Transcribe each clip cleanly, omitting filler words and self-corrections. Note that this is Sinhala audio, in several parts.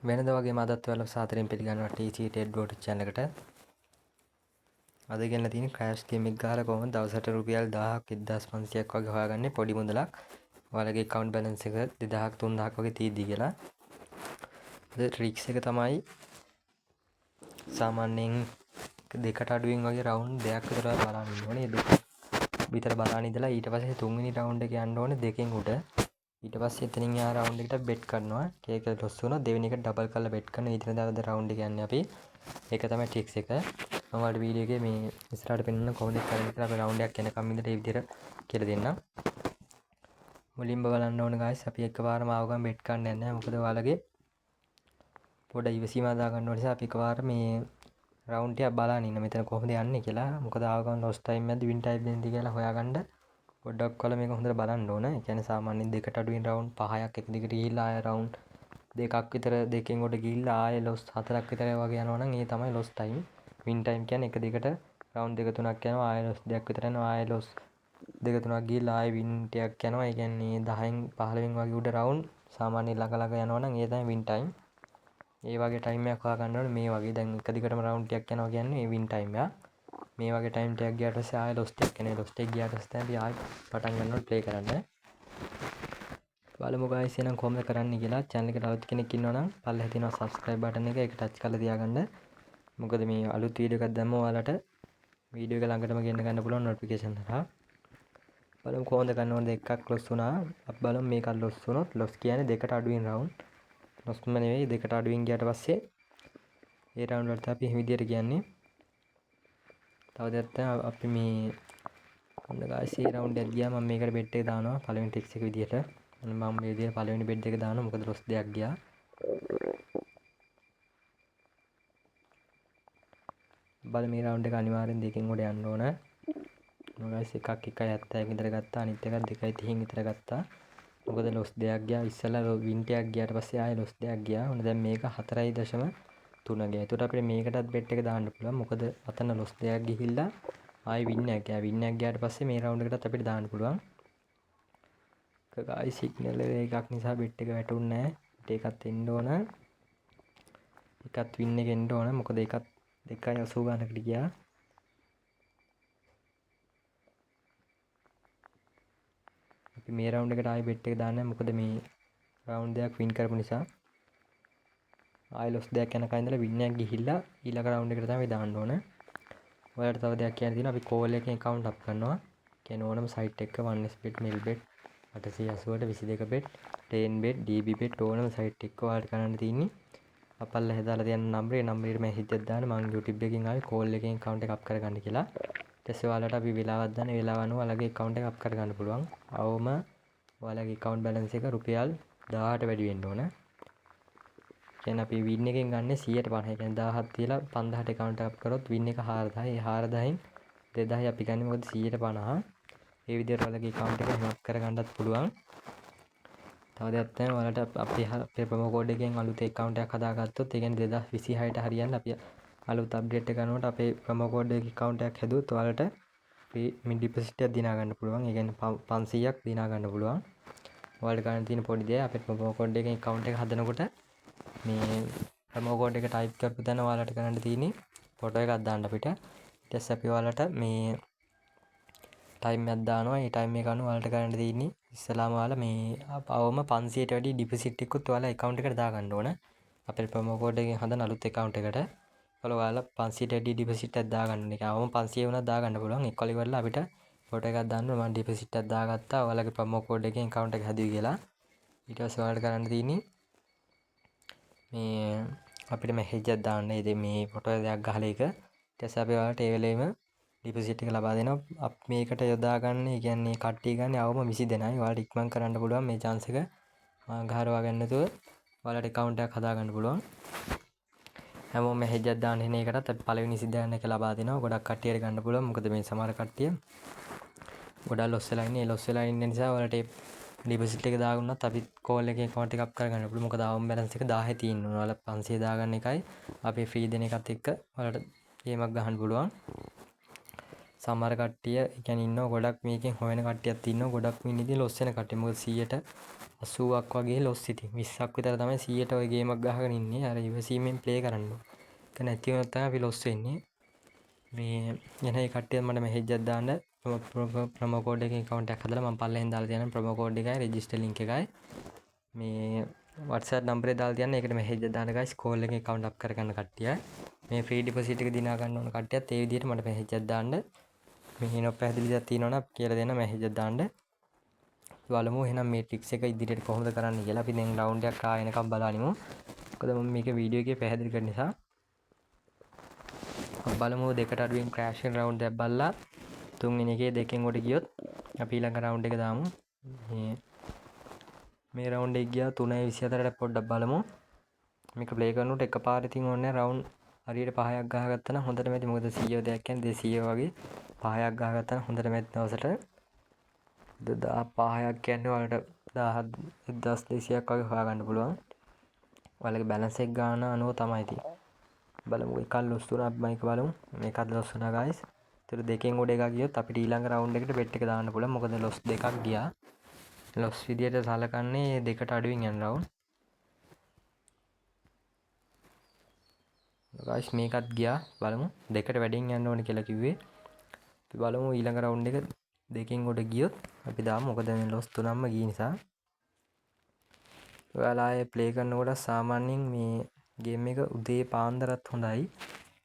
වෙනද වගේ අදත් ඔයාලා සාදරයෙන් පිළිගන්නවා TC Tedboard channel එකට. අද ගෙනලා තියෙන ක්‍රෑෂ් ගේම් එක ගහලා කොහොමද දවසට රුපියල් 1000ක් 1500ක් වගේ හොයාගන්නේ පොඩි මුදලක්. ඔයාලගේ account balance එක 2000ක් 3000ක් වගේ තියෙද්දි කියලා. අද ට්‍රික්ස් එක තමයි සාමාන්‍යයෙන් දෙකට අඩුවෙන් වගේ රවුන්ඩ් දෙකක් විතර බලන්න ඕනේ. දෙක විතර බලන්න ඉඳලා ඊට පස්සේ තුන්වෙනි රවුන්ඩ් එක යන්න ඕනේ දෙකෙන් උඩ. ඊට පස්සේ එතනින් යා රවුන්ඩ් එකට බෙට් කරනවා. ඒක ලොස් වුණොත් දෙවෙනි එකට ඩබල් කරලා බෙට් කරන ඊතන දාවද රවුන්ඩ් එක යන්නේ අපි. ඒක තමයි ට්‍රික්ස් එක. මම ඔයාලට වීඩියෝ එකේ මේ ඉස්සරහට පෙන්නන කොහොමද කරන්නේ කියලා අපි රවුන්ඩ් එකක් එනකම් ඉඳලා මේ විදිහට කියලා දෙන්නම්. මුලින්ම බලන්න ඕන guys අපි එකපාරම ආව ගමන් බෙට් කරන්න යන්නේ නැහැ. මොකද ඔයාලගේ පොඩ ඉවසීම දා ගන්න ඕන නිසා අපි එකපාර මේ රවුන්ඩ් එක බලන්න ඉන්න මෙතන කොහොමද යන්නේ කියලා. මොකද ආව ගමන් ලොස් ටයිම් එකද වින් ටයිම් එකද කියලා හොයාගන්න පොඩ්ඩක් ඔයාලා මේක හොඳට බලන්න ඕන. ඒ කියන්නේ සාමාන්‍යයෙන් දෙකට අඩුවෙන් රවුන්ඩ් 5ක් එක දිගට ගිහිල්ලා ආය රවුන්ඩ් දෙකක් විතර දෙකෙන් උඩ ගිහිල්ලා ආය ලොස් 4ක් විතර වගේ යනවා නම් ඒ තමයි ලොස් ටයිම්. වින් ටයිම් කියන්නේ එක දිගට රවුන්ඩ් දෙක තුනක් යනවා ආය ලොස් දෙකක් විතර යනවා ආය ලොස් දෙක තුනක් ගිහිල්ලා ආය වින් ටිකක් යනවා. ඒ කියන්නේ 10න් 15න් වගේ උඩ රවුන්ඩ් සාමාන්‍යයෙන් ළඟ ළඟ යනවා නම් ඒ තමයි වින් ටයිම්. ඒ වගේ ටයිම් එකක් හොයාගන්න ඕනේ මේ වගේ. දැන් එක දිගටම රවුන්ඩ් ටිකක් යනවා කියන්නේ වින් ටයිම් එක. මේ වගේ ටයිම් ටිකක් ගියාට පස්සේ ආය ලොස් ටිකක් එනවා. ලොස් ටික ගියාට පස්සේ අපි ආය පටන් ගන්නවා ප්ලේ කරන්න. බලමු guys එහෙනම් කොහොමද කරන්න කියලා. channel එකට අලුත් කෙනෙක් ඉන්නවා නම් පල්ලෙහා තියෙනවා subscribe button එක ඒක touch කරලා තියාගන්න. මොකද මේ අලුත් වීඩියෝ එකක් දැම්මම ඔයාලට වීඩියෝ එක ළඟටම ගෙන්න ගන්න පුළුවන් notification හරහා. බලමු කොහොමද කරන්න ඕනද. එකක් ලොස් වුණා. අපි බලමු මේක ලොස් වුණොත් ලොස් කියන්නේ දෙකට අඩුවෙන් රවුන්ඩ්. ලොස්ම නෙවෙයි දෙකට අඩුවෙන් ගියාට පස්සේ ඒ රවුන්ඩ් වලට අපි මේ විදියට කියන්නේ. තව දෙයක් තමයි අපි මේ ඔන්න guys මේ රවුන්ඩ් එක ගියා මම මේකට බෙට් එක දානවා පළවෙනි ටික්ස් එක විදියට. ඔන්න මම මේ විදියට පළවෙනි බෙට් එක දානවා මොකද ලොස් දෙයක් ගියා. බලමු මේ රවුන්ඩ් එක අනිවාර්යෙන් දෙකෙන් උඩ යන්න ඕන. ඔන්න guys එකක් 1.70 විතර ගත්තා අනිත් එකක් 2.30 විතර ගත්තා. මොකද ලොස් දෙයක් ගියා. ඉස්සෙල්ලා වින් ටිකක් ගියාට පස්සේ ආයෙ ලොස් දෙයක් ගියා. ඔන්න දැන් මේක 4.3 ගියා. ඒකට අපිට මේකටත් බෙට් එක දාන්න පුළුවන්. මොකද අතන ලොස් දෙයක් ගිහිල්ලා ආයෙ වින් එකක් ගියා. වින් එකක් ගියාට පස්සේ මේ රවුන්ඩ් එකටත් අපිට දාන්න පුළුවන්. ඒක guys සිග්නල් එකක් නිසා බෙට් එක වැටුන්නේ නැහැ. ඒකත් එන්න ඕන. එකත් වින් එක එන්න ඕන. මොකද ඒකත් 2.80 ගන්නකට ගියා. අපි මේ රවුන්ඩ් එකට ආයෙ බෙට් එක දාන්නේ මොකද මේ රවුන්ඩ් දෙකක් වින් කරපු නිසා. ආයෙ ලොස් දෙයක් යනකම් ඉඳලා වින් එකක් ගිහිල්ලා ඊළඟ රවුන්ඩ් එකට තමයි දාන්න ඕන. ඔයාලට තව දෙයක් කියන්න තියෙනවා. අපි කෝල් එකෙන් account up කරනවා. කියන්නේ ඕනම site එකක 1s bet mil bet 880ට 22 bet 10 bet db bet ඕනම site එකක ඔයාලට කරන්න තියෙන්නේ. අපල්ලා හදාලා තියන නම්බරේ නම්බරේට මැසේජ් එකක් දාන්න මම YouTube එකකින් ආවේ කෝල් එකෙන් account එක up කරගන්න කියලා. ඊට පස්සේ ඔයාලට අපි වෙලාවක් දාන්න වෙලාව අනුව ඔයාලගේ account එක up කරගන්න පුළුවන්. අවම ඔයාලගේ account balance එක රුපියල් 1000ට වැඩි වෙන්න ඕන. කියන්නේ අපි වින් එකෙන් ගන්න 150. කියන්නේ 1000ක් තියලා 5000ට account එක up කරොත් වින් එක 4000. ඒ 4000න් 2000 අපි ගන්නේ මොකද 150. ඒ විදිහට ඔයාලගේ account එක help කරගන්නත් පුළුවන්. තව දෙයක් තමයි ඔයාලට අපේ ප්‍රොමෝ කෝඩ් එකෙන් අලුත් account එකක් හදාගත්තොත් ඒ කියන්නේ 2026ට හරියන්න අපි අලුත් අප්ඩේට් එක කරනකොට අපේ ප්‍රොමෝ කෝඩ් එකේ account එකක් හැදුවොත් ඔයාලට free deposit එකක් දිනා ගන්න පුළුවන්. ඒ කියන්නේ 500ක් දිනා ගන්න පුළුවන්. ඔයාලට ගන්න තියෙන පොඩි දේ අපේ ප්‍රොමෝ කෝඩ් එකෙන් account එක හදනකොට මේ ප්‍රොමෝ කෝඩ් එක ටයිප් කරපු තැන ඔයාලට කරන්න තියෙන්නේ ෆොටෝ එකක් දාන්න අපිට. ඊට පස්සේ අපි ඔයාලට මේ ටයිම් එකක් දානවා. ඒ ටයිම් එක අනුව ඔයාලට කරන්න තියෙන්නේ ඉස්සලාම ඔයාලා මේ අවම 500ට වැඩි ඩිපොසිට් එකකුත් ඔයාලා account එකට දාගන්න ඕන. අපේ ප්‍රොමෝ කෝඩ් එකෙන් හදන අලුත් account එකට. ඔයාලා 500ට වැඩි ඩිපොසිට් එකක් දාගන්න ඕනේ. ඒක අවම 500 වුණා දාගන්න පුළුවන්. එක්කල ඉවරලා අපිට ෆොටෝ එකක් දාන්න මම ඩිපොසිට් එකක් දාගත්තා. ඔයාලගේ ප්‍රොමෝ කෝඩ් එකෙන් account එක හැදුවේ කියලා. ඊට පස්සේ ඔයාලට කරන්න තියෙන්නේ මේ අපිට මැසේජ් එකක් දාන්න. ඉතින් මේ ෆොටෝ එකක් ගහලා ඒක ඊට පස්සේ අපි ඔයාලට ඒ වෙලෙම ඩිපොසිට් එක ලබා දෙනවා. අපි මේකට යොදා ගන්න. ඒ කියන්නේ කට්ටිය ගන්න අවම 20 දෙනයි. ඔයාලට ඉක්මන් කරන්න පුළුවන් මේ chance එක. ගහරවා ගන්න නැතුව ඔයාලට account එකක් හදා ගන්න පුළුවන්. හැමෝම මැසේජ් එකක් දාන්න එන එකටත් අපි පළවෙනි සිද්ධායන එක ලබා දෙනවා. ගොඩක් කට්ටියට ගන්න පුළුවන්. මොකද මේ සමහර කට්ටිය ගොඩක් ලොස් වෙලා ඉන්නේ. ඒ ලොස් වෙලා ඉන්න නිසා ඔයාලට ඒ ඩිපොසිට් එක දාගන්නත් අපි කෝල් එකේ account එක up කරගන්න පුළුවන්. මොකද අවම balance එක 1000 තියෙන්න ඕන. ඔයාලා 500 දාගන්න එකයි අපි free දෙන එකත් එක්ක ඔයාලට ගේමක් ගහන්න පුළුවන්. සමහර කට්ටිය ඒ කියන්නේ ඉන්නවා ගොඩක් මේකෙන් හොයන කට්ටියක් ඉන්නවා ගොඩක් මින් ඉතින් ලොස් වෙන කට්ටිය. මොකද 80ක් වගේ ලොස් ඉතින් 20ක් විතර තමයි 100ට ඔය ගේමක් ගහගෙන ඉන්නේ. අර ඉවසීමෙන් ප්ලේ කරන්න ඕන. ඒක නැති වුණොත් තමයි අපි ලොස් වෙන්නේ. මේ එන ඒ කට්ටිය මට මෙහෙජ් එකක් දාන්න ප්‍රොමෝ කෝඩ් එකකින් account එකක් හදලා මම පල්ලෙහෙන් දාලා තියෙනවා ප්‍රොමෝ කෝඩ් එකයි රෙජිස්ටර් ලින්ක් එකයි. මේ WhatsApp නම්බරේ දාලා තියන්න. ඒකට මෙහෙජ් එක දාන්න guys. කෝල් එකෙන් account up කරගන්න කට්ටිය. මේ ෆ්‍රී ඩිපොසිට් එක දිනා ගන්න ඕන කට්ටියත් ඒ විදිහට මට මෙහෙජ් එකක් දාන්න. මේ නොපැහැදිලි දෙයක් තියෙනවා නම් කියලා දෙන්න මෙහෙජ් එකක් දාන්න. බලමු එහෙනම් මේ ට්‍රික්ස් එක ඉදිරියට කොහොමද කරන්න කියලා. අපි දැන් රවුන්ඩ් එකක් ආයෙනකම් බලනිමු. මොකද මම මේක වීඩියෝ එකේ පැහැදිලි කරන නිසා. බලමු දෙකට අඩුවෙන් ක්‍රෑෂ් වෙන රවුන්ඩ් එකක් බලලා තුන්වෙනි එකේ දෙකෙන් උඩ ගියොත් අපි ඊළඟ රවුන්ඩ් එක දාමු. මේ රවුන්ඩ් එක ගියා 3:24ට පොඩ්ඩක් බලමු. මේක ප්ලේ කරනකොට එකපාර ඉතින් ඕනේ රවුන්ඩ් හරියට 5ක් ගහගත්තා නම් හොඳටම ඇති. මොකද 100 දෙයක් කියන්නේ 200 වගේ 5ක් ගහගත්තා නම් හොඳටම ඇති දවසට 5ක් කියන්නේ වලට 1200ක් වගේ හොයාගන්න පුළුවන්. ඔයාලගේ බැලන්ස් එක ගන්න අනුව තමයි ඉතින්. බලමු එකක් ලොස් වුණා අපි මේක බලමු. මේකත් ලොස් වුණා guys. ඒතර දෙකෙන් උඩ එකක් ගියොත් අපිට ඊළඟ රවුන්ඩ් එකට බෙට් එක දාන්න පුළුවන්. මොකද ලොස් දෙකක් ගියා. ලොස් විදියට සලකන්නේ දෙකට අඩුවෙන් යන රවුන්ඩ්. guys මේකත් ගියා. බලමු දෙකට වැඩියෙන් යන්න ඕනේ කියලා කිව්වේ. අපි බලමු ඊළඟ රවුන්ඩ් එක දෙකෙන් උඩ ගියොත් අපි දාමු. මොකද මේ ලොස් තුනක්ම ගිය නිසා. ඔයාලා ආයේ ප්ලේ කරනකොට සාමාන්‍යයෙන් මේ ගේම් එක උදේ පාන්දරත් හොඳයි.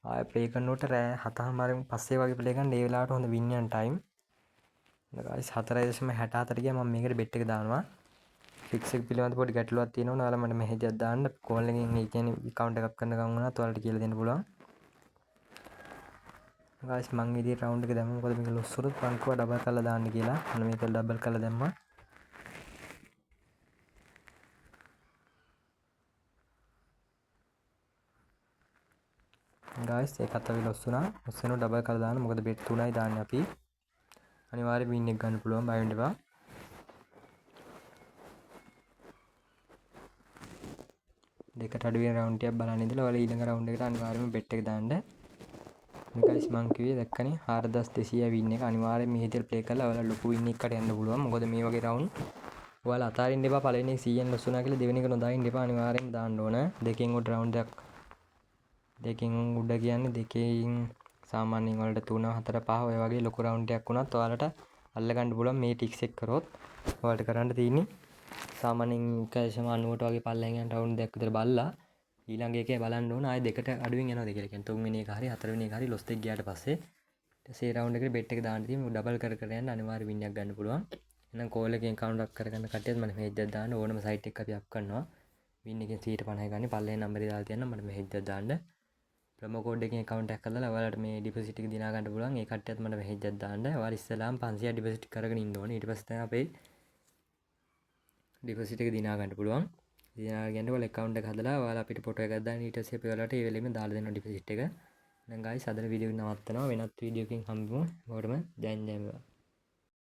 ආයේ ප්ලේ කරනකොට රෑ 7:00න් පස්සේ වගේ ප්ලේ කරන්න ඒ වෙලාවට හොඳ වින් යන ටයිම්. guys 4.64 ගියා මම මේකට බෙට් එක දානවා. ෆික්ස් එක පිළිබඳ පොඩි ගැටලුවක් තියෙනවා නම් ඔයාලා මට මෙහෙජ් එකක් දාන්න. කෝල් එකෙන් ඒ කියන්නේ account එකක් කරන ගමන් වුණත් ඔයාලට කියලා දෙන්න පුළුවන්. guys මම ඉතින් රවුන්ඩ් එක දැම්මා. මොකද මේක ලොස් වුණොත් මං කිව්වා ඩබල් කරලා දාන්න කියලා. අන්න මේක ඩබල් කරලා දැම්මා. guys ඒකත් අපි ලොස් වුණා. ලොස් වෙනව ඩබල් කරලා දාන්න. මොකද බෙට් 3යි දාන්නේ අපි. අනිවාර්යෙන් වින් එක ගන්න පුළුවන් බය වෙන්න එපා. දෙකට අඩුවෙන් රවුන්ඩ් එකක් බලන්න ඉඳලා ඔයාලා ඊළඟ රවුන්ඩ් එකට අනිවාර්යෙන්ම බෙට් එක දාන්න. guys මං කිව්වේ දැක්කනේ 4200 වින් එක අනිවාර්යෙන් මේ විදිහට ප්ලේ කරලා ඔයාලා ලොකු වින් එකකට යන්න පුළුවන්. මොකද මේ වගේ රවුන්ඩ් ඔයාලා අතාරින්න එපා. පළවෙනි එක 100න් ලොස් වුණා කියලා දෙවෙනි එක නොදාන්න එපා. අනිවාර්යෙන් දාන්න ඕන. දෙකෙන් උඩ රවුන්ඩ් එකක් දෙකෙන් උඩ කියන්නේ දෙකෙන් සාමාන්‍යයෙන් වලට 3 4 5 ඔය වගේ ලොකු රවුන්ඩ් එකක් වුණත් ඔයාලට අල්ලගන්න පුළුවන් මේ ටික්ස් එක කරොත්. ඔයාලට කරන්න තියෙන්නේ සාමාන්‍යයෙන් 1.90ට වගේ පල්ලෙන් යන රවුන්ඩ් එකක් විතර බලලා ඊළඟ එකේ බලන්න ඕන ආයෙ දෙකට අඩුවෙන් යනවාද කියලා. කියන්නේ තුන්වෙනි එක හරි හතරවෙනි එක හරි ලොස් දෙක ගියාට පස්සේ ඊට පස්සේ රවුන්ඩ් එකට බෙට් එක දාන්න තියෙන්නේ ඩබල් කර කර යන්න අනිවාර්ය වින් එකක් ගන්න පුළුවන්. එහෙනම් කෝල් එකෙන් account එකක් කරගන්න කට්ටියත් මම මෙහෙජ් එකක් දාන්න ඕනම සයිට් එකක් අපි අප් කරනවා. වින් එකෙන් 150 ගන්න පල්ලෙන් නම්බරේ දාලා තියන්න මට මෙහෙජ් එකක් දාන්න. ප්‍රොමෝ කෝඩ් එකෙන් account එකක් කරලා ඔයාලට මේ ඩිපොසිට් එක දිනා ගන්න පුළුවන්. ඒ කට්ටියත් මට මෙහෙජ් එකක් දාන්න. ඔයාලා ඉස්සෙල්ලාම 500 ඩිපොසිට් කරගෙන ඉන්න ඕනේ. ඊට පස්සේ තමයි අපේ ඩිපොසිට් එක දිනා ගන්න පුළුවන්. දිනා ගන්න ඔයාලා account එක හදලා ඔයාලා අපිට ෆොටෝ එකක් දාන්න. ඊට පස්සේ අපි ඔයාලට ඒ වෙලෙම දාලා දෙනවා ඩිපොසිට් එක. දැන් guys අද වීඩියෝ එක නවත්තනවා. වෙනත් වීඩියෝ එකකින් හම්බෙමු. ඔයාලටම ජයෙන් ජයෙන් වේවා.